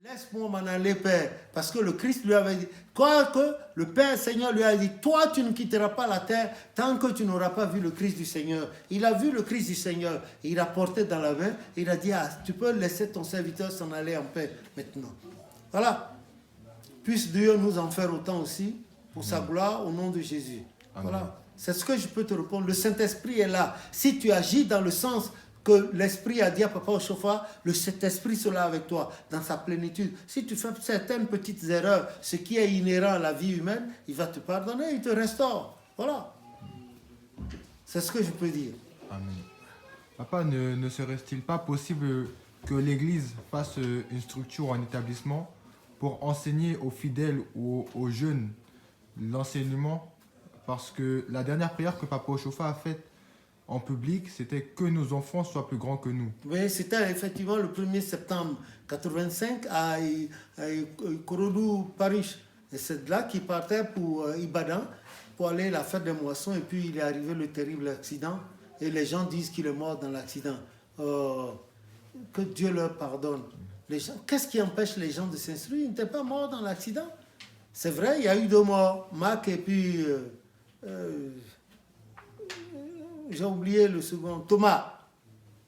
Laisse-moi m'en aller, Père. Parce que le Christ lui avait dit, quoi que le Père Seigneur lui a dit, toi tu ne quitteras pas la terre tant que tu n'auras pas vu le Christ du Seigneur. Il a vu le Christ du Seigneur. Il a porté dans la main. Il a dit, ah, tu peux laisser ton serviteur s'en aller en paix maintenant. Voilà. Puisse Dieu nous en faire autant aussi pour sa gloire au nom de Jésus. Amen. Voilà. C'est ce que je peux te répondre. Le Saint-Esprit est là. Si tu agis dans le sens que l'Esprit a dit à Papa Ochofa, le Saint-Esprit sera avec toi dans sa plénitude. Si tu fais certaines petites erreurs, ce qui est inhérent à la vie humaine, il va te pardonner, il te restaure. Voilà. C'est ce que je peux dire. Amen. Papa, ne serait-il pas possible que l'Église fasse une structure ou un établissement pour enseigner aux fidèles ou aux jeunes l'enseignement? Parce que la dernière prière que Papa Ochofa a faite en public, c'était que nos enfants soient plus grands que nous. Oui, c'était effectivement le 1er septembre 85 à Korodou, Paris. Et c'est là qu'il partait pour Ibadan, pour aller à la fête des moissons. Et puis il est arrivé le terrible accident. Et les gens disent qu'il est mort dans l'accident. Que Dieu leur pardonne. Qu'est-ce qui empêche les gens de s'instruire? Il n'était pas mort dans l'accident. C'est vrai, il y a eu 2 morts, Marc et puis... j'ai oublié le second, Thomas.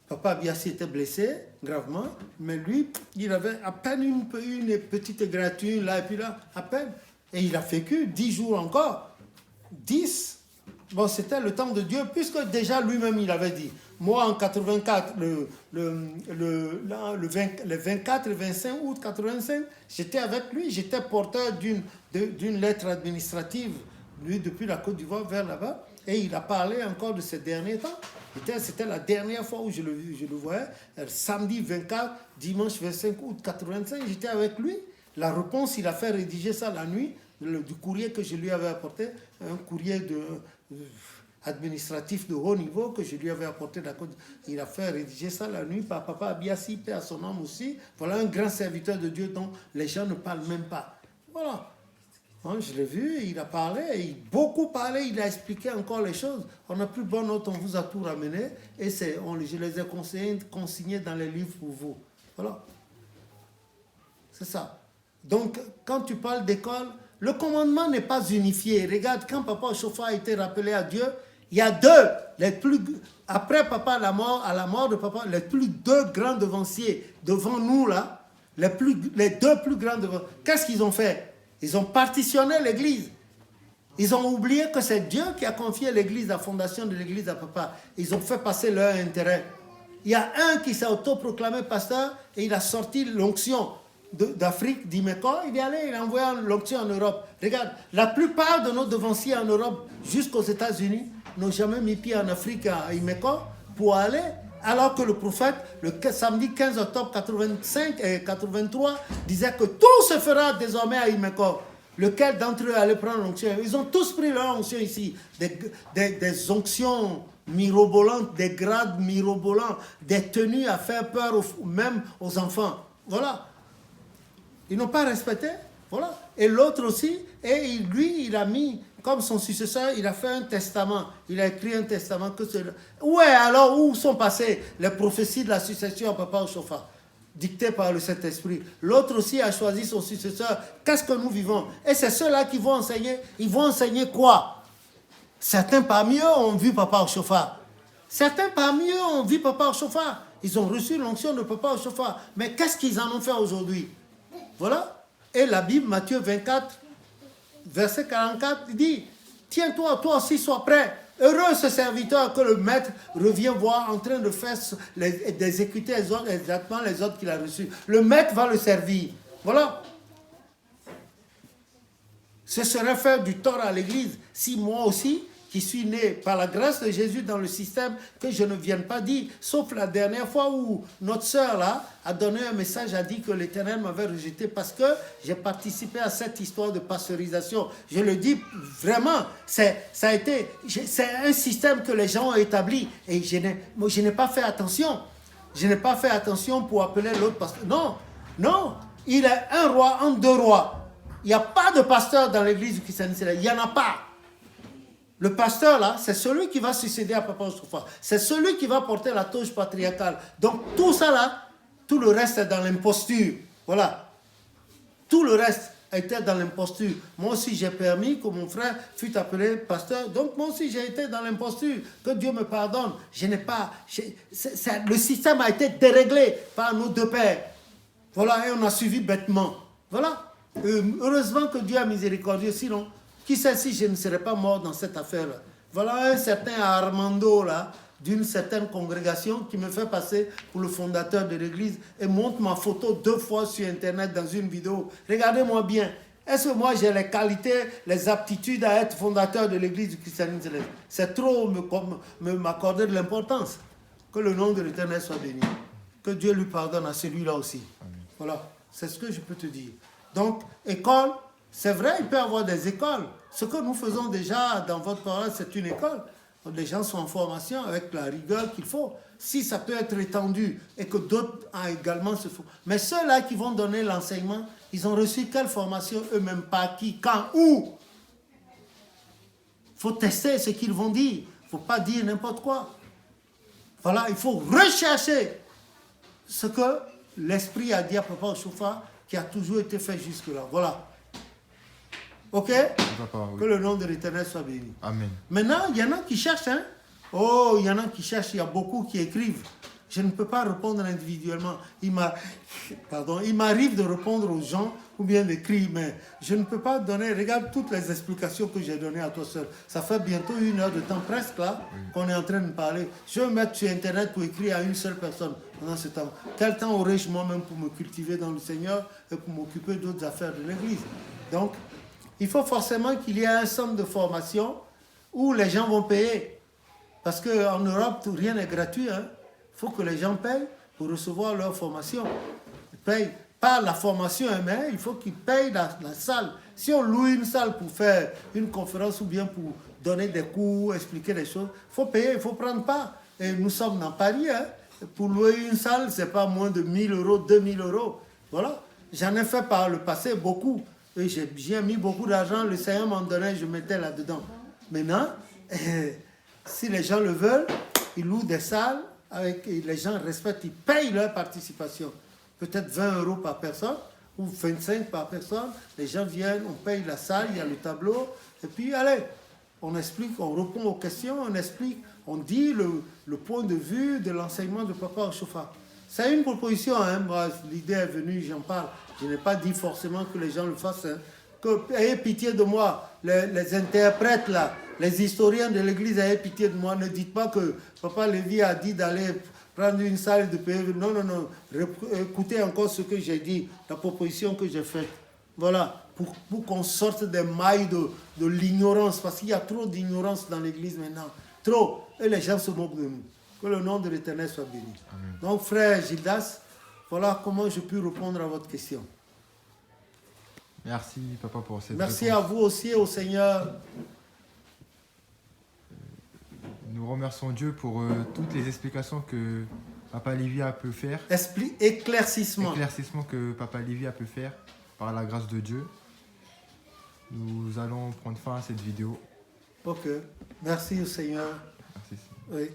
Papa Biassi était blessé gravement, mais lui, il avait à peine une petite égratignure là et puis là, à peine. Et il a vécu 10 jours encore. 10. Bon, c'était le temps de Dieu, puisque déjà lui-même il avait dit, moi en 84, le 24 et 25 août 85, j'étais avec lui, j'étais porteur d'une lettre administrative, lui depuis la Côte d'Ivoire vers là-bas. Et il a parlé encore de ces derniers temps. C'était la dernière fois où je le voyais. Samedi 24, dimanche 25 août 85, j'étais avec lui. La réponse, il a fait rédiger ça la nuit, du courrier que je lui avais apporté, un courrier administratif de haut niveau que je lui avais apporté. Il a fait rédiger ça la nuit par Papa Biassi, paix à son âme aussi. Voilà un grand serviteur de Dieu dont les gens ne parlent même pas. Voilà. Je l'ai vu, il a parlé, beaucoup parlé, il a expliqué encore les choses. On n'a plus bonne note, on vous a tout ramené et je les ai consignés dans les livres pour vous. Voilà. C'est ça. Donc, quand tu parles d'école, le commandement n'est pas unifié. Regarde, quand Papa Ochofa a été rappelé à Dieu, il y a après Papa, à la mort de Papa, les 2 grands devanciers devant nous là, les 2 plus grands devanciers, qu'est-ce qu'ils ont fait? Ils ont partitionné l'église. Ils ont oublié que c'est Dieu qui a confié l'église, la fondation de l'église à Papa. Ils ont fait passer leur intérêt. Il y a un qui s'est autoproclamé pasteur et il a sorti l'onction d'Afrique, d'Imeko. Il est allé, il a envoyé l'onction en Europe. Regarde, la plupart de nos devanciers en Europe, jusqu'aux États-Unis, n'ont jamais mis pied en Afrique à Imeko pour aller. Alors que le prophète, le samedi 15 octobre 85 et 83, disait que tout se fera désormais à Imeko. Lequel d'entre eux allait prendre l'onction? Ils ont tous pris leur onction ici. Des onctions mirobolantes, des grades mirobolants, des tenues à faire peur même aux enfants. Voilà. Ils n'ont pas respecté. Voilà. Et l'autre aussi, et lui, il a mis... Comme son successeur, il a fait un testament. Il a écrit un testament. Ouais, alors où sont passées les prophéties de la succession à Papa Ochofa, dictées par le Saint-Esprit? L'autre aussi a choisi son successeur. Qu'est-ce que nous vivons? Et c'est ceux-là qui vont enseigner. Ils vont enseigner quoi? Certains parmi eux ont vu Papa Ochofa. Certains parmi eux ont vu Papa Ochofa. Ils ont reçu l'onction de Papa Ochofa. Mais qu'est-ce qu'ils en ont fait aujourd'hui? Voilà. Et la Bible, Matthieu 24, verset 44, dit, tiens-toi, toi aussi sois prêt. Heureux ce serviteur que le maître revient voir en train de faire d'exécuter exactement les ordres qu'il a reçus. Le maître va le servir. Voilà. Ce serait faire du tort à l'église si moi aussi, qui suis né par la grâce de Jésus dans le système, que je ne vienne pas dire, sauf la dernière fois où notre sœur là a donné un message, a dit que l'Éternel m'avait rejeté parce que j'ai participé à cette histoire de pasteurisation. Je le dis vraiment, c'est un système que les gens ont établi et je n'ai pas fait attention. Je n'ai pas fait attention pour appeler l'autre pasteur. Non, non, il est un roi entre 2 rois. Il n'y a pas de pasteur dans l'église du christianisme, il n'y en a pas. Le pasteur, là, c'est celui qui va succéder à Papa Ochofa. C'est celui qui va porter la touche patriarcale. Donc, tout ça, là, tout le reste est dans l'imposture. Voilà. Tout le reste était dans l'imposture. Moi aussi, j'ai permis que mon frère fût appelé pasteur. Donc, moi aussi, j'ai été dans l'imposture. Que Dieu me pardonne. Je n'ai pas... le système a été déréglé par nos deux pères. Voilà, et on a suivi bêtement. Voilà. Heureusement que Dieu a miséricordieux. Sinon, qui sait si je ne serais pas mort dans cette affaire-là. Voilà un certain Armando, là, d'une certaine congrégation qui me fait passer pour le fondateur de l'église et montre ma photo 2 fois sur Internet dans une vidéo. Regardez-moi bien. Est-ce que moi j'ai les qualités, les aptitudes à être fondateur de l'église du christianisme céleste? C'est trop m'accorder de l'importance. Que le nom de l'Éternel soit béni. Que Dieu lui pardonne à celui-là aussi. Amen. Voilà, c'est ce que je peux te dire. Donc, école, c'est vrai, il peut y avoir des écoles. Ce que nous faisons déjà dans votre parole, c'est une école. Les gens sont en formation avec la rigueur qu'il faut. Si ça peut être étendu et que d'autres également se font. Mais ceux-là qui vont donner l'enseignement, ils ont reçu quelle formation eux-mêmes, par qui, quand, où? Il faut tester ce qu'ils vont dire. Il ne faut pas dire n'importe quoi. Voilà, il faut rechercher ce que l'Esprit a dit à Papa Ochofa, qui a toujours été fait jusque-là. Voilà. Ok? Papa, oui. Que le nom de l'Éternel soit béni. Amen. Maintenant, il y en a qui cherchent. Hein? Oh, il y en a qui cherchent. Il y a beaucoup qui écrivent. Je ne peux pas répondre individuellement. Il m'arrive de répondre aux gens ou bien d'écrire, mais je ne peux pas donner. Regarde toutes les explications que j'ai données à toi seul. Ça fait bientôt 1 heure de temps presque là qu'on est en train de parler. Je vais me mettre sur Internet pour écrire à une seule personne pendant ce temps. Quel temps aurais-je moi-même pour me cultiver dans le Seigneur et pour m'occuper d'autres affaires de l'Église? Donc, il faut forcément qu'il y ait un centre de formation où les gens vont payer. Parce qu'en Europe, rien n'est gratuit. Hein? Il faut que les gens payent pour recevoir leur formation. Ils payent pas la formation, mais il faut qu'ils payent la salle. Si on loue une salle pour faire une conférence ou bien pour donner des cours, expliquer des choses, il faut payer, il faut prendre part. Et nous sommes dans Paris. Hein? Pour louer une salle, ce n'est pas moins de 1 000 euros, 2 000 euros. Voilà. J'en ai fait par le passé beaucoup. Et j'ai mis beaucoup d'argent. Le Seigneur m'en donnait, je mettais là-dedans. Maintenant, si les gens le veulent, ils louent des salles. Les gens respectent, ils payent leur participation. Peut-être 20 euros par personne ou 25 par personne. Les gens viennent, on paye la salle, il y a le tableau. Et puis, allez, on explique, on répond aux questions, on explique, on dit le point de vue de l'enseignement de Papa Ochofa. C'est une proposition, hein. Moi, l'idée est venue, j'en parle. Je n'ai pas dit forcément que les gens le fassent. Hein. Ayez pitié de moi, les interprètes là, les historiens de l'église, ayez pitié de moi. Ne dites pas que Papa Lévy a dit d'aller prendre une salle de payer. Non, non, non. Écoutez encore ce que j'ai dit, la proposition que j'ai faite. Voilà, pour qu'on sorte des mailles de l'ignorance, parce qu'il y a trop d'ignorance dans l'église maintenant. Trop. Et les gens se moquent de nous. Que le nom de l'Éternel soit béni. Amen. Donc, frère Gildas, voilà comment je peux répondre à votre question. Merci, Papa, pour cette Merci réponse. à vous aussi, au Seigneur. Nous remercions Dieu pour toutes les explications que Papa Lévy a pu faire. Éclaircissement. Éclaircissement que Papa Lévy a pu faire par la grâce de Dieu. Nous allons prendre fin à cette vidéo. Ok. Merci au Seigneur. Merci. Oui.